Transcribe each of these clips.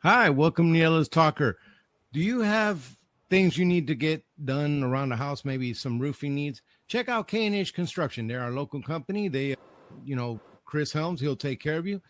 Hi, welcome to Yellow's Talker. Do you have things you need to get done around the house? Maybe some roofing needs? Check out K&H Construction. They're our local company. Chris Helms, he'll take care of you.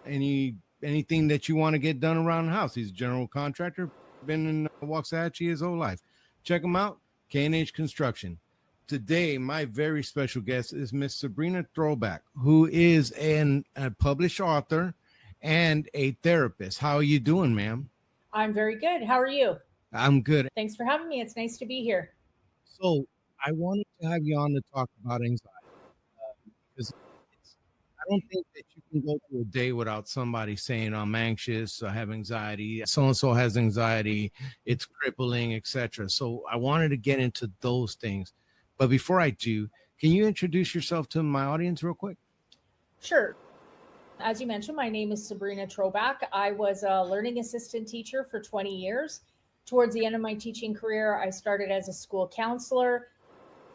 Anything that you want to get done around the house. He's a general contractor, been in Waxahachie his whole life. Check him out, K&H Construction. Today, my very special guest is Miss Sabrina Trobak, who is a published author and a therapist. How are you doing, ma'am? I'm very good. How are you? I'm good. Thanks for having me. It's nice to be here. So I wanted to have you on to talk about anxiety because I don't think that you can go through a day without somebody saying I'm anxious, I have anxiety, so and so has anxiety, it's crippling, etc. So I wanted to get into those things. But before I do, can you introduce yourself to my audience real quick? Sure. As you mentioned, my name is Sabrina Trobak. I was a learning assistant teacher for 20 years. Towards the end of my teaching career, I started as a school counselor,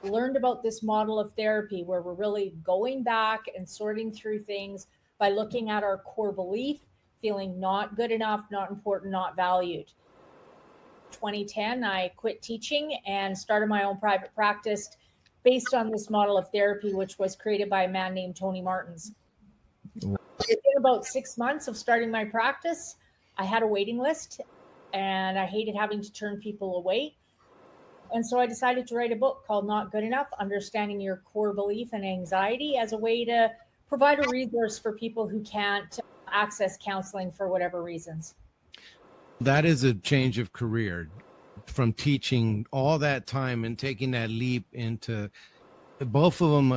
learned about this model of therapy where we're really going back and sorting through things by looking at our core belief, feeling not good enough, not important, not valued. 2010, I quit teaching and started my own private practice based on this model of therapy, which was created by a man named Tony Martins. Within about 6 months of starting my practice, I had a waiting list and I hated having to turn people away. And so I decided to write a book called Not Good Enough, Understanding Your Core Belief and Anxiety, as a way to provide a resource for people who can't access counseling for whatever reasons. That is a change of career from teaching all that time and taking that leap into both of them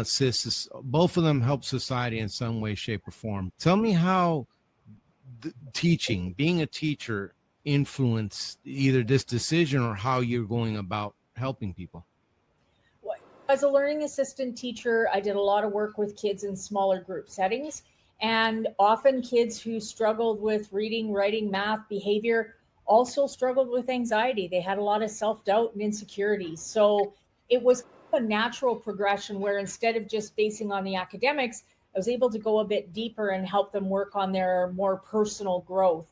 both of them help society in some way, shape, or form. Tell me how being a teacher influenced either this decision or how you're going about helping people. As a learning assistant teacher, I did a lot of work with kids in smaller group settings, and often kids who struggled with reading, writing, math, behavior also struggled with anxiety. They had a lot of self-doubt and insecurities. So it was a natural progression where instead of just basing on the academics, I was able to go a bit deeper and help them work on their more personal growth.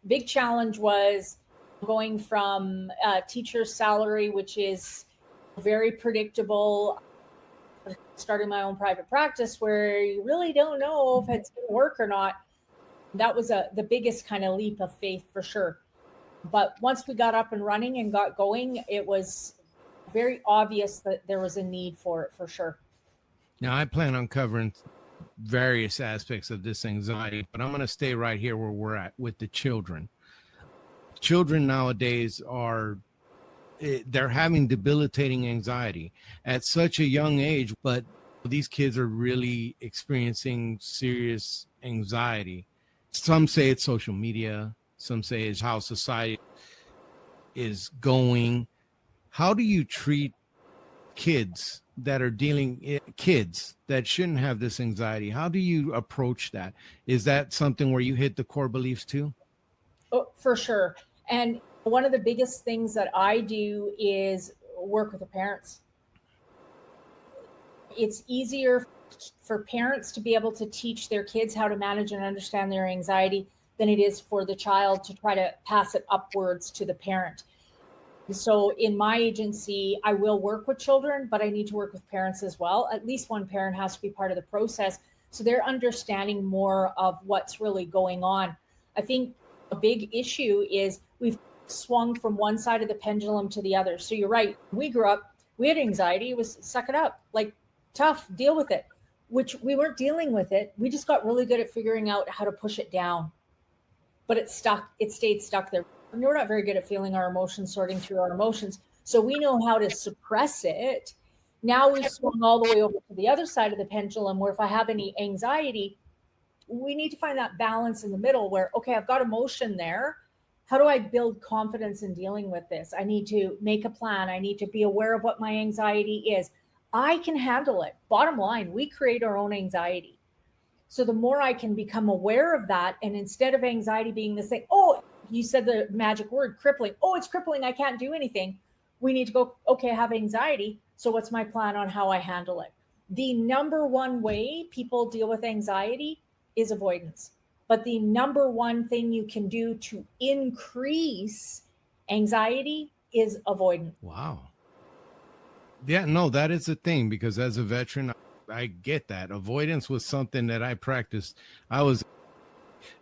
Big challenge was going from a teacher's salary, which is very predictable, starting my own private practice where you really don't know if it's going to work or not. That was the biggest kind of leap of faith for sure. But once we got up and running and got going, it was very obvious that there was a need for it for sure. Now, I plan on covering various aspects of this anxiety, but I'm going to stay right here where we're at with the children. Children nowadays they're having debilitating anxiety at such a young age, but these kids are really experiencing serious anxiety. Some say it's social media, some say it's how society is going. How do you treat kids that shouldn't have this anxiety? How do you approach that? Is that something where you hit the core beliefs too? Oh, for sure. And one of the biggest things that I do is work with the parents. It's easier for parents to be able to teach their kids how to manage and understand their anxiety than it is for the child to try to pass it upwards to the parent. So in my agency, I will work with children, but I need to work with parents as well. At least one parent has to be part of the process, so they're understanding more of what's really going on. I think a big issue is we've swung from one side of the pendulum to the other. So you're right. We grew up, we had anxiety. It was suck it up, like tough, deal with it, which we weren't dealing with it. We just got really good at figuring out how to push it down, but it stayed stuck there. And we're not very good at feeling our emotions, sorting through our emotions. So we know how to suppress it. Now we've swung all the way over to the other side of the pendulum where if I have any anxiety, we need to find that balance in the middle where, okay, I've got emotion there. How do I build confidence in dealing with this? I need to make a plan. I need to be aware of what my anxiety is. I can handle it. Bottom line, we create our own anxiety. So the more I can become aware of that, and instead of anxiety being this thing, oh, you said the magic word, crippling. Oh, it's crippling. I can't do anything. We need to go, okay, I have anxiety. So what's my plan on how I handle it? The number one way people deal with anxiety is avoidance. But the number one thing you can do to increase anxiety is avoidance. Wow. Yeah, no, that is a thing because as a veteran, I get that. Avoidance was something that I practiced. I was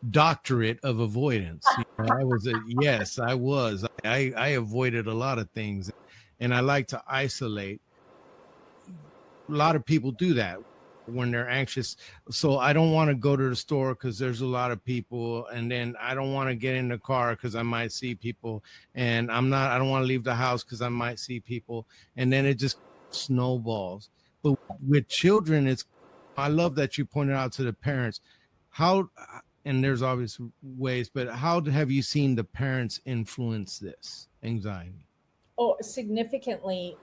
doctorate of avoidance. I was a yes, I was. I avoided a lot of things and I like to isolate. A lot of people do that when they're anxious. So I don't want to go to the store because there's a lot of people, and then I don't want to get in the car because I might see people, and I don't want to leave the house because I might see people, and then it just snowballs. But with children, I love that you pointed out to the parents how, and there's obvious ways, but how have you seen the parents influence this anxiety? Oh, significantly.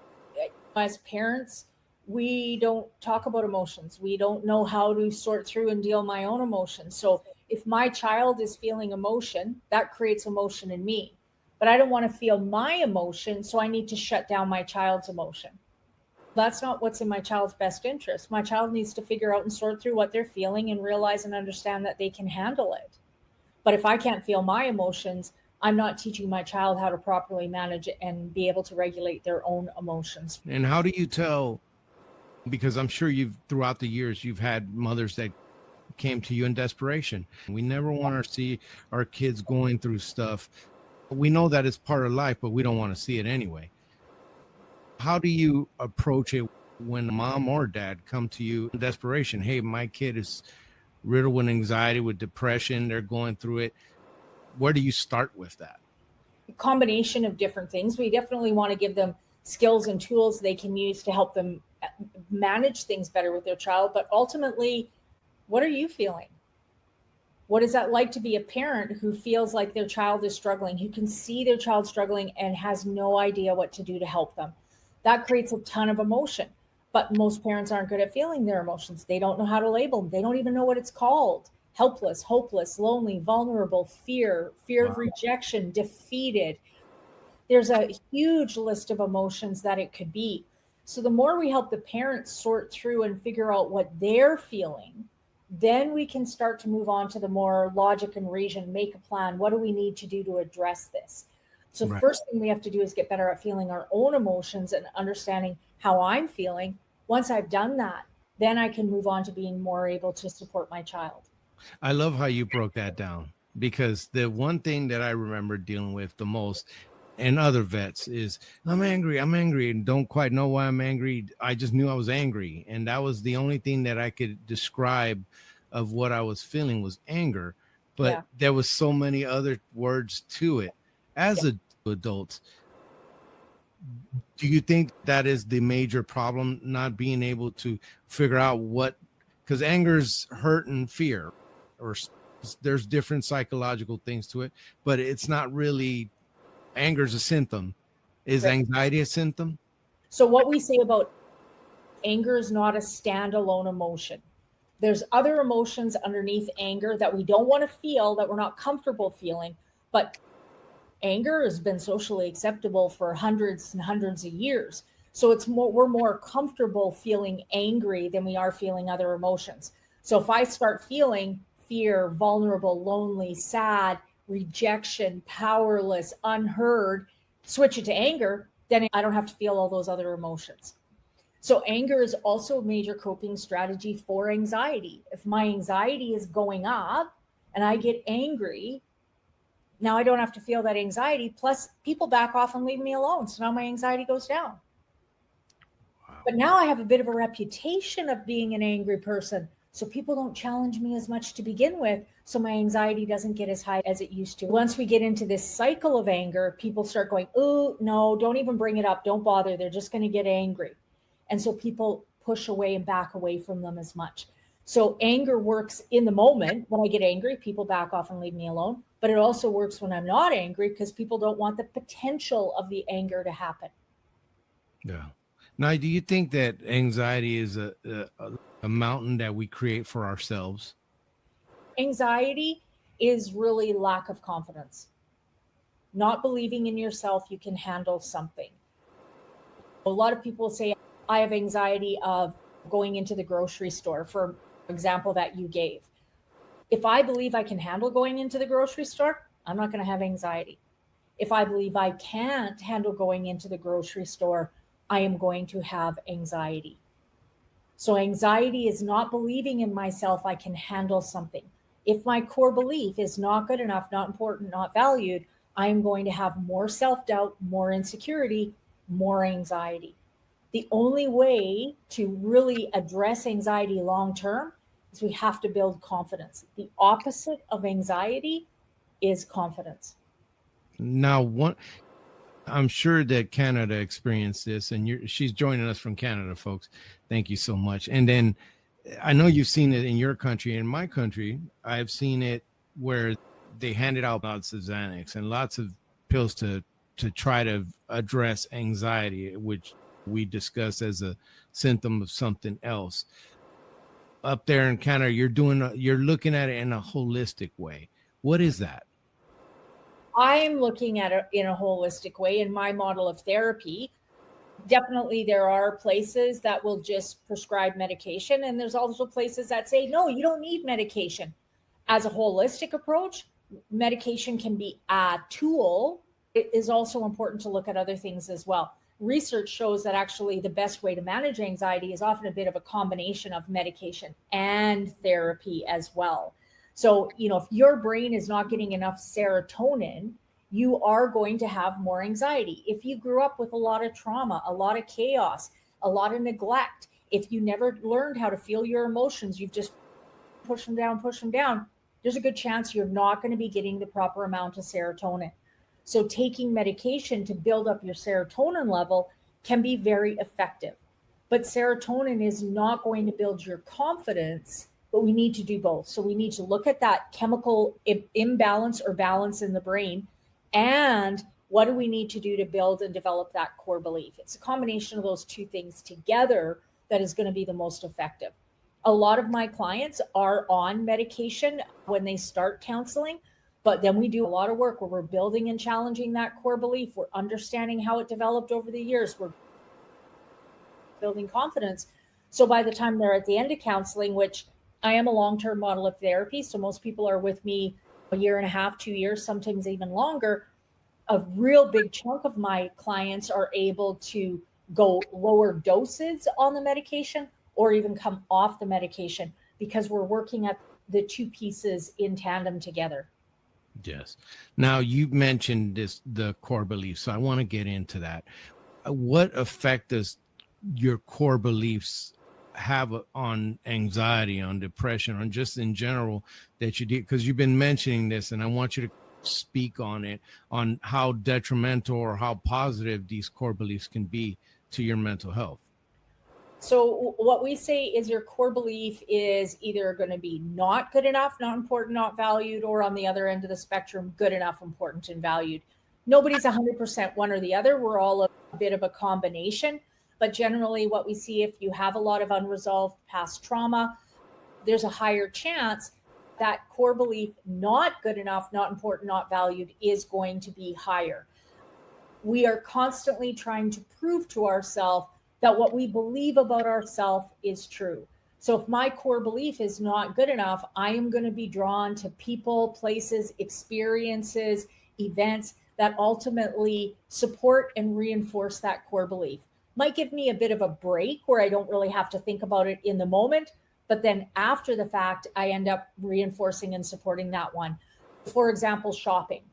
As parents, we don't talk about emotions. We don't know how to sort through and deal my own emotions. So if my child is feeling emotion, that creates emotion in me. But I don't want to feel my emotion, so I need to shut down my child's emotion. That's not what's in my child's best interest. My child needs to figure out and sort through what they're feeling and realize and understand that they can handle it. But if I can't feel my emotions, I'm not teaching my child how to properly manage it and be able to regulate their own emotions. And how do you tell? Because I'm sure throughout the years, you've had mothers that came to you in desperation. We never want to see our kids going through stuff. We know that it's part of life, but we don't want to see it anyway. How do you approach it when mom or dad come to you in desperation? Hey, my kid is riddled with anxiety, with depression. They're going through it. Where do you start with that? Combination of different things. We definitely want to give them skills and tools they can use to help them manage things better with their child. But ultimately, what are you feeling? What is that like to be a parent who feels like their child is struggling, who can see their child struggling and has no idea what to do to help them? That creates a ton of emotion. But most parents aren't good at feeling their emotions. They don't know how to label them. They don't even know what it's called. Helpless, hopeless, lonely, vulnerable, fear of rejection, defeated. There's a huge list of emotions that it could be. So the more we help the parents sort through and figure out what they're feeling, then we can start to move on to the more logic and reason, make a plan. What do we need to do to address this? So Right. first thing we have to do is get better at feeling our own emotions and understanding how I'm feeling. Once I've done that, then I can move on to being more able to support my child. I love how you broke that down because the one thing that I remember dealing with the most and other vets is I'm angry and don't quite know why I'm angry. I just knew I was angry. And that was the only thing that I could describe of what I was feeling was anger. But Yeah. there was so many other words to it. As Yeah. adults, do you think that is the major problem, not being able to figure out what, because anger's hurt and fear, or there's different psychological things to it, but it's not really anger's a symptom. Is Right. anxiety a symptom? So what we say about anger is not a standalone emotion. There's other emotions underneath anger that we don't want to feel, that we're not comfortable feeling, but anger has been socially acceptable for hundreds and hundreds of years. So we're more comfortable feeling angry than we are feeling other emotions. So if I start feeling fear, vulnerable, lonely, sad, rejection, powerless, unheard, switch it to anger, then I don't have to feel all those other emotions. So anger is also a major coping strategy for anxiety. If my anxiety is going up and I get angry, now I don't have to feel that anxiety. Plus, people back off and leave me alone. So now my anxiety goes down. Wow. But now I have a bit of a reputation of being an angry person. So people don't challenge me as much to begin with. So my anxiety doesn't get as high as it used to. Once we get into this cycle of anger, people start going, oh, no, don't even bring it up. Don't bother. They're just going to get angry. And so people push away and back away from them as much. So anger works in the moment. When I get angry, people back off and leave me alone. But it also works when I'm not angry because people don't want the potential of the anger to happen. Yeah. Now, do you think that anxiety is a mountain that we create for ourselves? Anxiety is really lack of confidence, not believing in yourself you can handle something. A lot of people say, I have anxiety of going into the grocery store, for example, that you gave. If I believe I can handle going into the grocery store, I'm not going to have anxiety. If I believe I can't handle going into the grocery store, I am going to have anxiety. So, anxiety is not believing in myself I can handle something. If my core belief is not good enough, not important, not valued, I am going to have more self doubt, more insecurity, more anxiety. The only way to really address anxiety long term is we have to build confidence. The opposite of anxiety is confidence. Now, I'm sure that Canada experienced this, and she's joining us from Canada, folks. Thank you so much. And then I know you've seen it in your country. In my country, I've seen it where they handed out lots of Xanax and lots of pills to try to address anxiety, which we discuss as a symptom of something else. Up there in Canada, you're looking at it in a holistic way. What is that? I'm looking at it in a holistic way in my model of therapy. Definitely, there are places that will just prescribe medication, and there's also places that say, no, you don't need medication. As a holistic approach, medication can be a tool. It is also important to look at other things as well. Research shows that actually the best way to manage anxiety is often a bit of a combination of medication and therapy as well. So, if your brain is not getting enough serotonin, you are going to have more anxiety. If you grew up with a lot of trauma, a lot of chaos, a lot of neglect, if you never learned how to feel your emotions, you've just push them down, there's a good chance you're not going to be getting the proper amount of serotonin. So taking medication to build up your serotonin level can be very effective. But serotonin is not going to build your confidence, but we need to do both. So we need to look at that chemical imbalance or balance in the brain, and what do we need to do to build and develop that core belief? It's a combination of those two things together that is going to be the most effective. A lot of my clients are on medication when they start counseling, but then we do a lot of work where we're building and challenging that core belief. We're understanding how it developed over the years. We're building confidence. So by the time they're at the end of counseling, which I am a long-term model of therapy, so most people are with me a year and a half, 2 years, sometimes even longer, a real big chunk of my clients are able to go lower doses on the medication or even come off the medication because we're working at the two pieces in tandem together. Yes. Now you mentioned the core beliefs, so I want to get into that. What effect does your core beliefs have on anxiety, on depression, on just in general that you did? Because you've been mentioning this, and I want you to speak on it, on how detrimental or how positive these core beliefs can be to your mental health. So what we say is your core belief is either going to be not good enough, not important, not valued, or on the other end of the spectrum, good enough, important, and valued. Nobody's 100% one or the other. We're all a bit of a combination. But generally what we see, if you have a lot of unresolved past trauma, there's a higher chance that core belief, not good enough, not important, not valued, is going to be higher. We are constantly trying to prove to ourselves that what we believe about ourselves is true. So if my core belief is not good enough, I am going to be drawn to people, places, experiences, events that ultimately support and reinforce that core belief. Might give me a bit of a break where I don't really have to think about it in the moment, but then after the fact, I end up reinforcing and supporting that one. For example, shopping,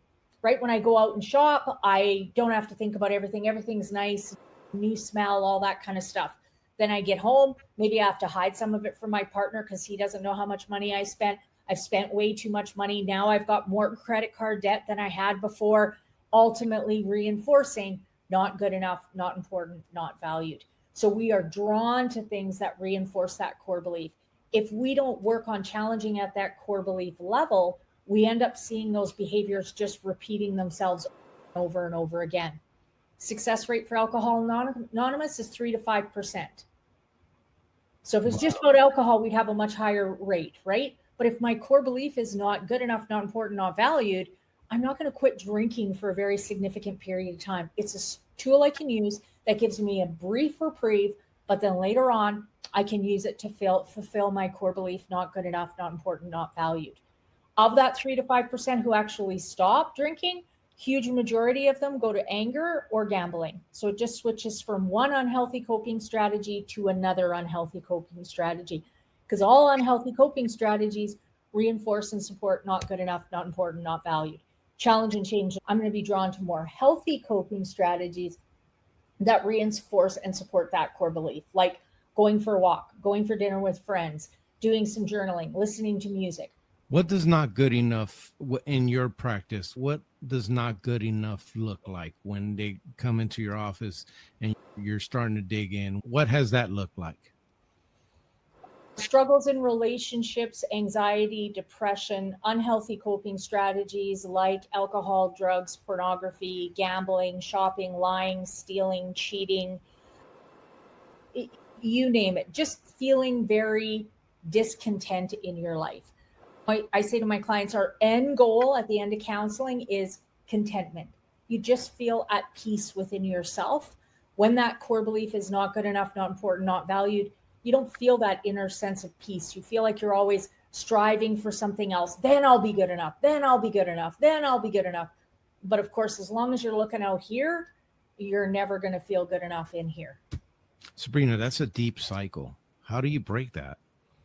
right? When I go out and shop, I don't have to think about everything. Everything's nice, new smell, all that kind of stuff. Then I get home, maybe I have to hide some of it from my partner because he doesn't know how much money I spent. I've spent way too much money. Now I've got more credit card debt than I had before, ultimately reinforcing not good enough, not important, not valued. So we are drawn to things that reinforce that core belief. If we don't work on challenging at that core belief level, we end up seeing those behaviors just repeating themselves over and over again. Success rate for Alcohol Anonymous is 3 to 5%. So if it's just about alcohol, we'd have a much higher rate, right? But if my core belief is not good enough, not important, not valued, I'm not going to quit drinking for a very significant period of time. It's a tool I can use that gives me a brief reprieve, but then later on, I can use it to fulfill my core belief, not good enough, not important, not valued. Of that 3 to 5% who actually stop drinking, huge majority of them go to anger or gambling. So it just switches from one unhealthy coping strategy to another unhealthy coping strategy, because all unhealthy coping strategies reinforce and support not good enough, not important, not valued. Challenge and change. I'm going to be drawn to more healthy coping strategies that reinforce and support that core belief, like going for a walk, going for dinner with friends, doing some journaling, listening to music. What does not good enough in your practice? What does not good enough look like when they come into your office and you're starting to dig in? What has that looked like? Struggles in relationships, anxiety, depression, unhealthy coping strategies like alcohol, drugs, pornography, gambling, shopping, lying, stealing, cheating, you name it, just feeling very discontent in your life. I say to my clients, our end goal at the end of counseling is contentment. You just feel at peace within yourself. When that core belief is not good enough, not important, not valued, you don't feel that inner sense of peace. You feel like you're always striving for something else. Then I'll be good enough. Then I'll be good enough. Then I'll be good enough. But of course, as long as you're looking out here, you're never going to feel good enough in here. Sabrina, that's a deep cycle. How do you break that?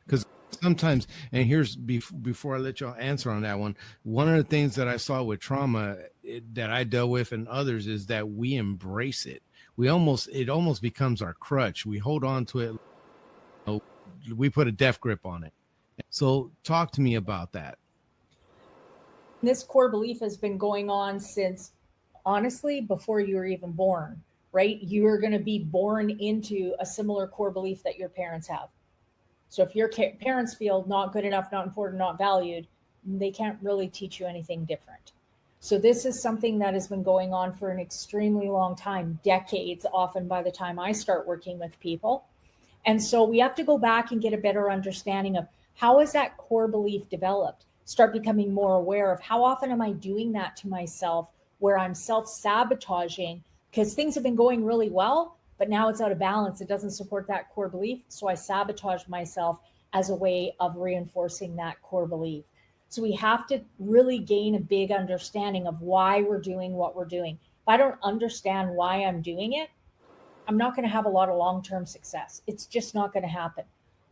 Because sometimes, and here's before I let y'all answer on that one of the things that I saw with trauma that I dealt with and others is that we embrace it. It almost becomes our crutch. We hold on to it. We put a death grip on it. So talk to me about that. This core belief has been going on since, honestly, before you were even born, right? You are going to be born into a similar core belief that your parents have. So if your parents feel not good enough, not important, not valued, they can't really teach you anything different. So this is something that has been going on for an extremely long time, decades, often by the time I start working with people. And so we have to go back and get a better understanding of how is that core belief developed? Start becoming more aware of how often am I doing that to myself, where I'm self-sabotaging because things have been going really well, but now it's out of balance. It doesn't support that core belief. So I sabotage myself as a way of reinforcing that core belief. So we have to really gain a big understanding of why we're doing what we're doing. If I don't understand why I'm doing it, I'm not going to have a lot of long-term success. It's just not going to happen.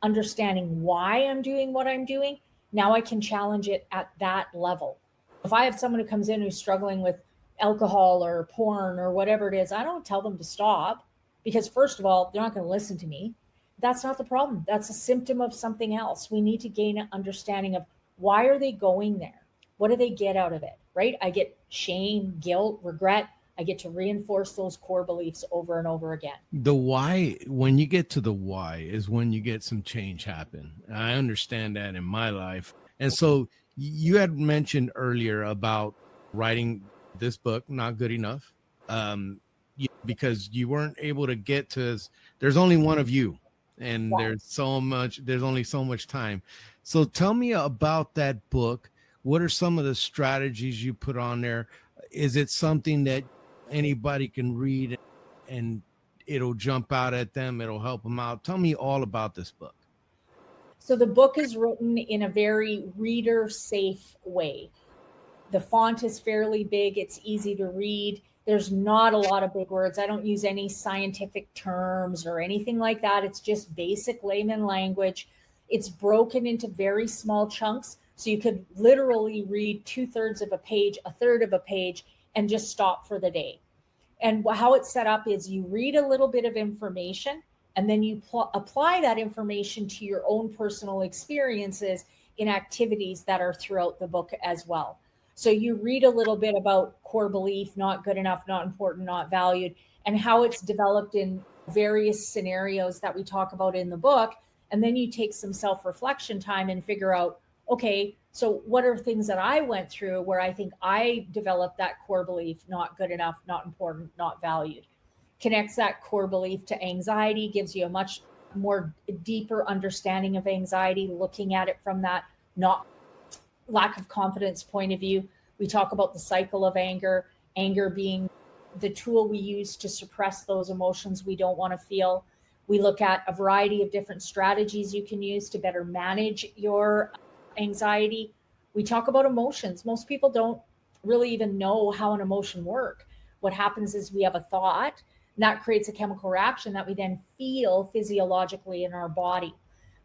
Understanding why I'm doing what I'm doing, now I can challenge it at that level. If I have someone who comes in who's struggling with alcohol or porn or whatever it is, I don't tell them to stop because, first of all, they're not going to listen to me. That's not the problem. That's a symptom of something else. We need to gain an understanding of why are they going there? What do they get out of it, right? I get shame, guilt, regret. I get to reinforce those core beliefs over and over again. The why, when you get to the why, is when you get some change happen. I understand that in my life. And so you had mentioned earlier about writing this book, Not Good Enough, because you weren't able to get to, there's only one of you and there's only so much time. So tell me about that book. What are some of the strategies you put on there? Is it something that anybody can read and it'll jump out at them? It'll help them out. Tell me all about this book. So the book is written in a very reader safe way. The font is fairly big. It's easy to read. There's not a lot of big words. I don't use any scientific terms or anything like that. It's just basic layman language. It's broken into very small chunks. So you could literally read 2/3 of a page, a third of a page, and just stop for the day. And how it's set up is you read a little bit of information and then you apply that information to your own personal experiences in activities that are throughout the book as well. So you read a little bit about core belief, not good enough, not important, not valued, and how it's developed in various scenarios that we talk about in the book. And then you take some self-reflection time and figure out, okay, so what are things that I went through where I think I developed that core belief, not good enough, not important, not valued? Connects that core belief to anxiety, gives you a much more deeper understanding of anxiety, looking at it from that not lack of confidence point of view. We talk about the cycle of anger being the tool we use to suppress those emotions we don't want to feel. We look at a variety of different strategies you can use to better manage your anxiety. We talk about emotions. Most people don't really even know how an emotion works. What happens is we have a thought, and that creates a chemical reaction that we then feel physiologically in our body.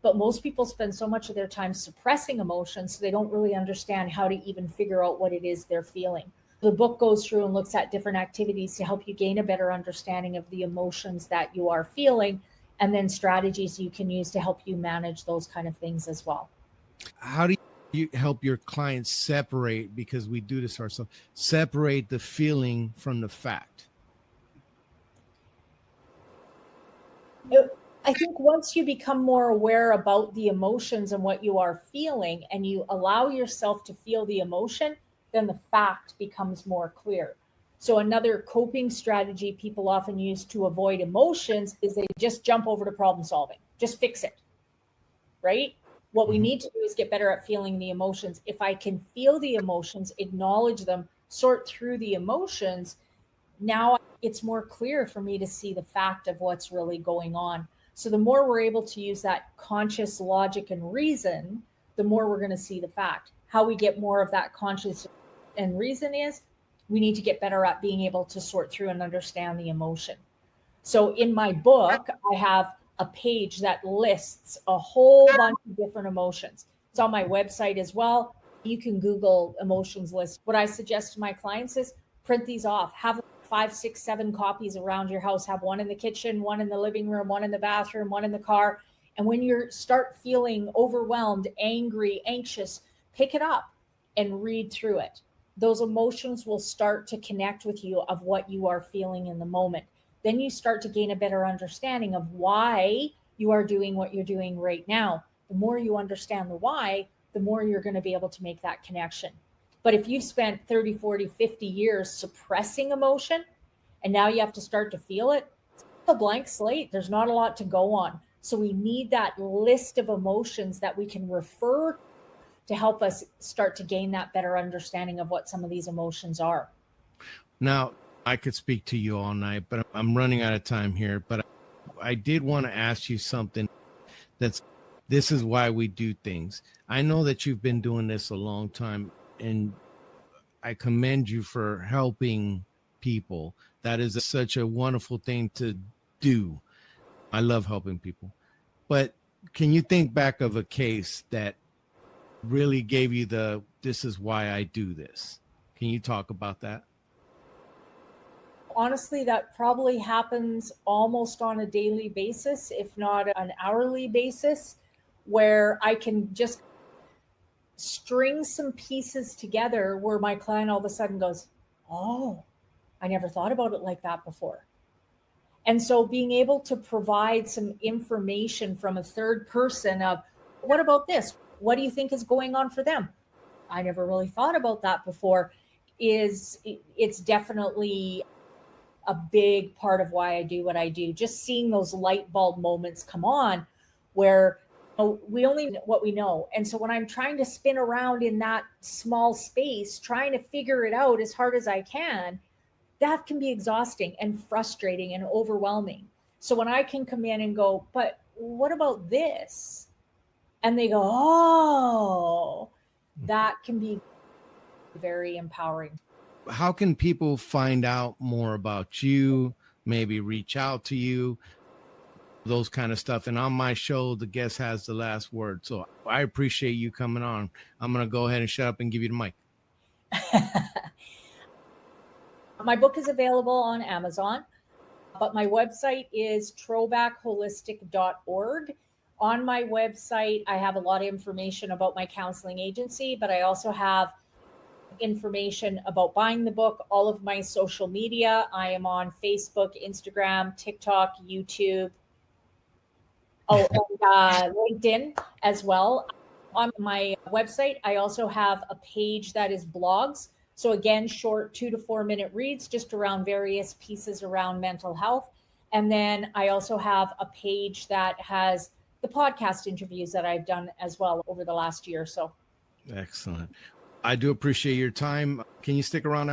But most people spend so much of their time suppressing emotions, so they don't really understand how to even figure out what it is they're feeling. The book goes through and looks at different activities to help you gain a better understanding of the emotions that you are feeling, and then strategies you can use to help you manage those kind of things as well. How do you help your clients separate, because we do this ourselves, separate the feeling from the fact? I think once you become more aware about the emotions and what you are feeling, and you allow yourself to feel the emotion, then the fact becomes more clear. So another coping strategy people often use to avoid emotions is they just jump over to problem solving, just fix it, right? What we need to do is get better at feeling the emotions. If I can feel the emotions, acknowledge them, sort through the emotions, now it's more clear for me to see the fact of what's really going on. So the more we're able to use that conscious logic and reason, the more we're going to see the fact. How we get more of that conscious and reason is we need to get better at being able to sort through and understand the emotion. So in my book, I have a page that lists a whole bunch of different emotions. It's on my website as well. You can Google emotions list. What I suggest to my clients is print these off, have 5, 6, 7 copies around your house, have one in the kitchen, one in the living room, one in the bathroom, one in the car. And when you start feeling overwhelmed, angry, anxious, pick it up and read through it. Those emotions will start to connect with you of what you are feeling in the moment. Then you start to gain a better understanding of why you are doing what you're doing right now. The more you understand the why, the more you're going to be able to make that connection. But if you've spent 30, 40, 50 years suppressing emotion, and now you have to start to feel it, it's a blank slate. There's not a lot to go on. So we need that list of emotions that we can refer to help us start to gain that better understanding of what some of these emotions are. Now, I could speak to you all night, but I'm running out of time here. But I did want to ask you something this is why we do things. I know that you've been doing this a long time, and I commend you for helping people. That is such a wonderful thing to do. I love helping people. But can you think back of a case that really gave you this is why I do this? Can you talk about that? Honestly, that probably happens almost on a daily basis, if not an hourly basis, where I can just string some pieces together where my client all of a sudden goes, oh, I never thought about it like that before. And so being able to provide some information from a third person of, what about this? What do you think is going on for them? I never really thought about that before. It's definitely a big part of why I do what I do. Just seeing those light bulb moments come on where we only know what we know. And so when I'm trying to spin around in that small space, trying to figure it out as hard as I can, that can be exhausting and frustrating and overwhelming. So when I can come in and go, but what about this? And they go, oh, that can be very empowering. How can people find out more about you, maybe reach out to you, those kind of stuff? And on my show, the guest has the last word. So I appreciate you coming on. I'm going to go ahead and shut up and give you the mic. My book is available on Amazon, but my website is trobakholistic.org. On my website, I have a lot of information about my counseling agency, but I also have information about buying the book, all of my social media. I am on Facebook, Instagram, TikTok, YouTube, and LinkedIn as well. On my website, I also have a page that is blogs. So again, short 2 to 4 minute reads just around various pieces around mental health. And then I also have a page that has the podcast interviews that I've done as well over the last year or so. Excellent. I do appreciate your time. Can you stick around